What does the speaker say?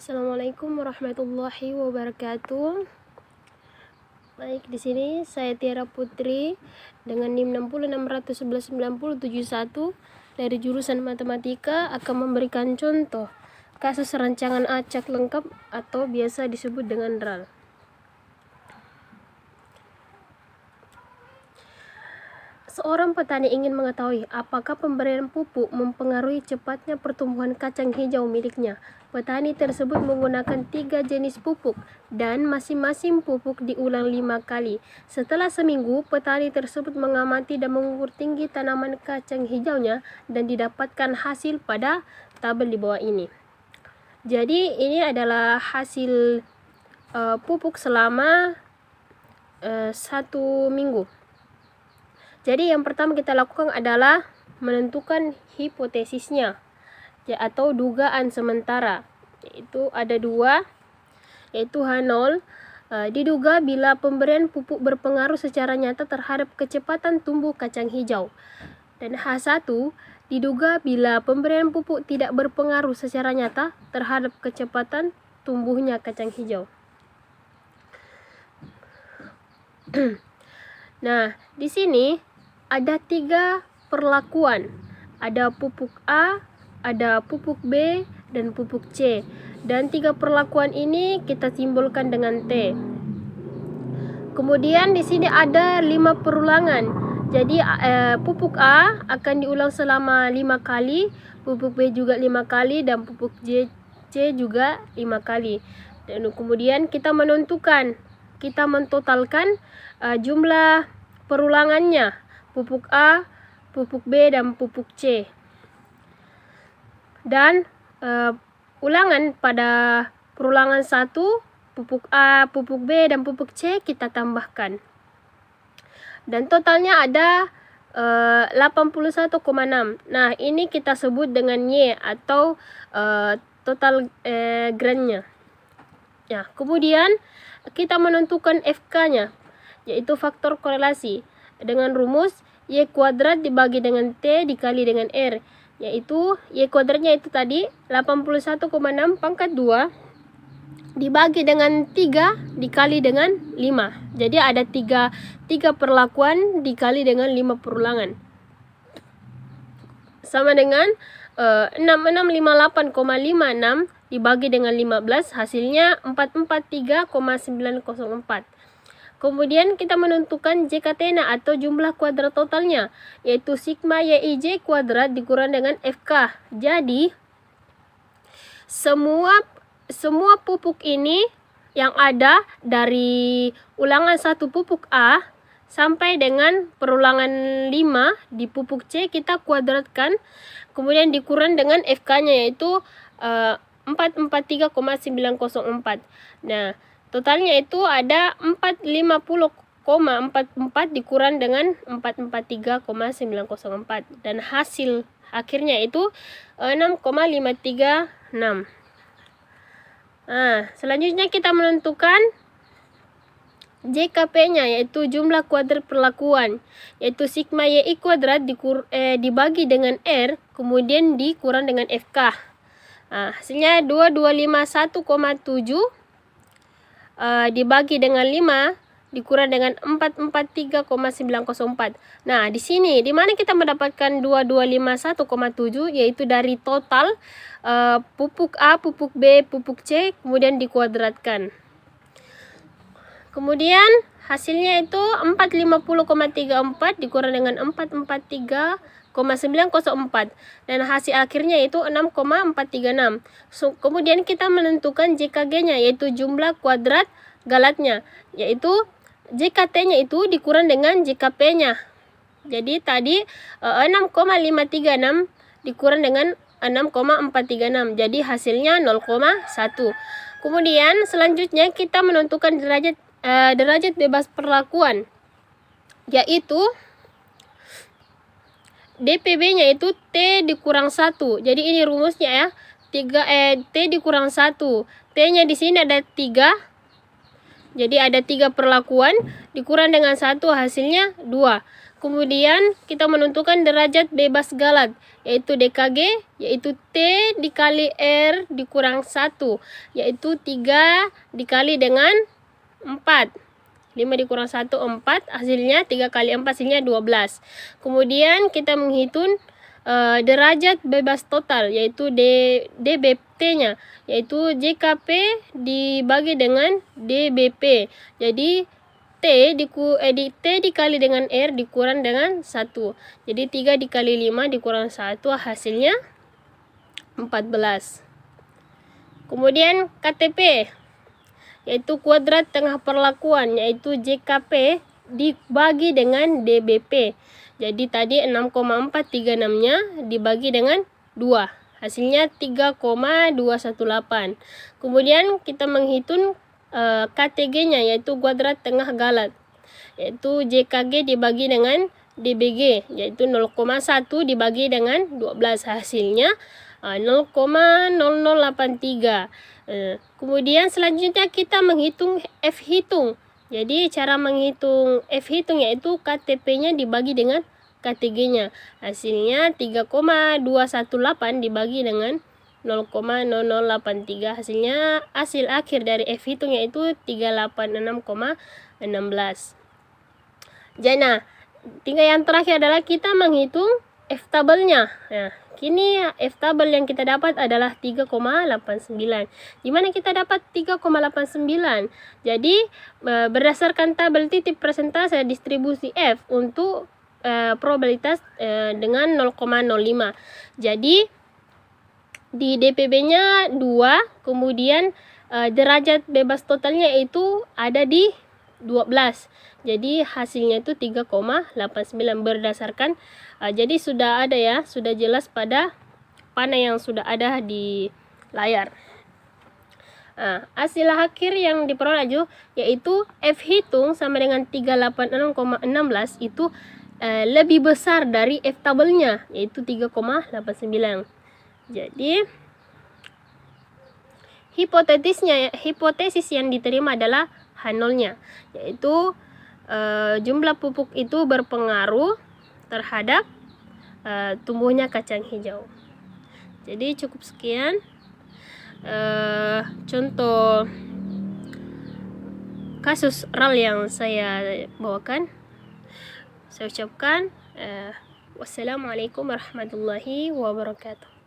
Assalamualaikum warahmatullahi wabarakatuh. Baik, di sini saya Tiara Putri dengan NIM 60611971 dari jurusan Matematika akan memberikan contoh kasus rancangan acak lengkap atau biasa disebut dengan RAL. Seorang petani ingin mengetahui apakah pemberian pupuk mempengaruhi cepatnya pertumbuhan kacang hijau miliknya. Petani tersebut menggunakan 3 jenis pupuk dan masing-masing pupuk diulang 5 kali. Setelah seminggu, petani tersebut mengamati dan mengukur tinggi tanaman kacang hijaunya dan didapatkan hasil pada tabel di bawah ini. Jadi ini adalah hasil pupuk selama 1 minggu. Jadi yang pertama kita lakukan adalah menentukan hipotesisnya atau dugaan sementara. Yaitu ada 2, yaitu H0. Diduga bila pemberian pupuk berpengaruh secara nyata terhadap kecepatan tumbuh kacang hijau. Dan H1, diduga bila pemberian pupuk tidak berpengaruh secara nyata terhadap kecepatan tumbuhnya kacang hijau. Nah, di sini ada 3 perlakuan. Ada pupuk A, ada pupuk B, dan pupuk C. Dan 3 perlakuan ini kita simbolkan dengan T. Kemudian di sini ada 5 perulangan. Jadi pupuk A akan diulang selama 5 kali, pupuk B juga 5 kali, dan pupuk C juga 5 kali. Dan kemudian kita mentotalkan jumlah perulangannya. Pupuk A, pupuk B, dan pupuk C. Dan ulangan pada perulangan 1, pupuk A, pupuk B, dan pupuk C kita tambahkan. Dan totalnya ada 81,6. Nah, ini kita sebut dengan Y atau total grainnya. Ya, kemudian kita menentukan FK-nya, yaitu faktor korelasi. Dengan rumus Y kuadrat dibagi dengan T dikali dengan R, yaitu Y kuadratnya itu tadi 81,6 pangkat 2 dibagi dengan 3 dikali dengan 5. Jadi ada 3 perlakuan dikali dengan 5 perulangan. Sama dengan 6658,56 dibagi dengan 15, hasilnya 443,904. Kemudian kita menentukan JKT-nya atau jumlah kuadrat totalnya, yaitu sigma YIJ kuadrat dikurang dengan FK. Jadi semua pupuk ini yang ada dari ulangan 1 pupuk A sampai dengan perulangan 5 di pupuk C kita kuadratkan, kemudian dikurang dengan FK-nya yaitu 443,904. Nah, totalnya itu ada 450,44 dikurang dengan 443,904. Dan hasil akhirnya itu 6,536. Nah, selanjutnya kita menentukan JKP-nya, yaitu jumlah kuadrat perlakuan, yaitu sigma YI kuadrat dibagi dengan R, kemudian dikurang dengan FK. Nah, hasilnya 2251,7 dibagi dengan 5 dikurang dengan 443,904. Nah, di sini di mana kita mendapatkan 2251,7, yaitu dari total pupuk A, pupuk B, pupuk C kemudian dikuadratkan. Kemudian hasilnya itu 450,34 dikurang dengan 443,904 dan hasil akhirnya itu 6,436. Kemudian kita menentukan JKG-nya, yaitu jumlah kuadrat galatnya, yaitu JKT-nya itu dikurang dengan JKP-nya. Jadi tadi 6,536 dikurang dengan 6,436. Jadi hasilnya 0,1. Kemudian selanjutnya kita menentukan derajat bebas perlakuan, yaitu DPB-nya itu T dikurang 1. Jadi ini rumusnya ya. T dikurang 1. T-nya di sini ada 3. Jadi ada 3 perlakuan dikurang dengan 1, hasilnya 2. Kemudian kita menentukan derajat bebas galat, yaitu DKG, yaitu T dikali R dikurang 1, yaitu 3 dikali dengan 4. 5 dikurang 1, 4. Hasilnya 3 kali 4 hasilnya 12. Kemudian kita menghitung derajat bebas total, yaitu DBT-nya, yaitu JKP dibagi dengan DBP. Jadi T dikali dengan R dikurang dengan 1. Jadi 3 dikali 5 dikurang 1 hasilnya 14. Kemudian KTP, yaitu kuadrat tengah perlakuan, yaitu JKP dibagi dengan DBP. Jadi tadi 6,436-nya dibagi dengan 2. Hasilnya 3,218. Kemudian kita menghitung KTG-nya, yaitu kuadrat tengah galat, yaitu JKG dibagi dengan DBG, yaitu 0,1 dibagi dengan 12. Hasilnya 0,0083. Kemudian selanjutnya kita menghitung F hitung. Jadi cara menghitung F hitung yaitu KTP-nya dibagi dengan KTG-nya. Hasilnya 3,218 dibagi dengan 0,0083. Hasilnya hasil akhir dari F hitung yaitu 386,16. Jadi tinggal yang terakhir adalah kita menghitung F tabelnya. Nah, kini F tabel yang kita dapat adalah 3,89. Di mana kita dapat 3,89? Jadi berdasarkan tabel titik persentase distribusi F untuk probabilitas dengan 0,05. Jadi di DPB-nya 2, kemudian derajat bebas totalnya itu ada di 12. Jadi hasilnya itu 3,89 berdasarkan jadi sudah ada ya, sudah jelas pada panel yang sudah ada di layar. Hasil akhir yang diperoleh yaitu F hitung sama dengan 386,16 itu lebih besar dari F tabelnya, yaitu 3,89. Jadi hipotesis yang diterima adalah H0-nya, yaitu jumlah pupuk itu berpengaruh terhadap tumbuhnya kacang hijau. Jadi cukup sekian contoh kasus RAL yang saya bawakan. Saya ucapkan wassalamualaikum warahmatullahi wabarakatuh.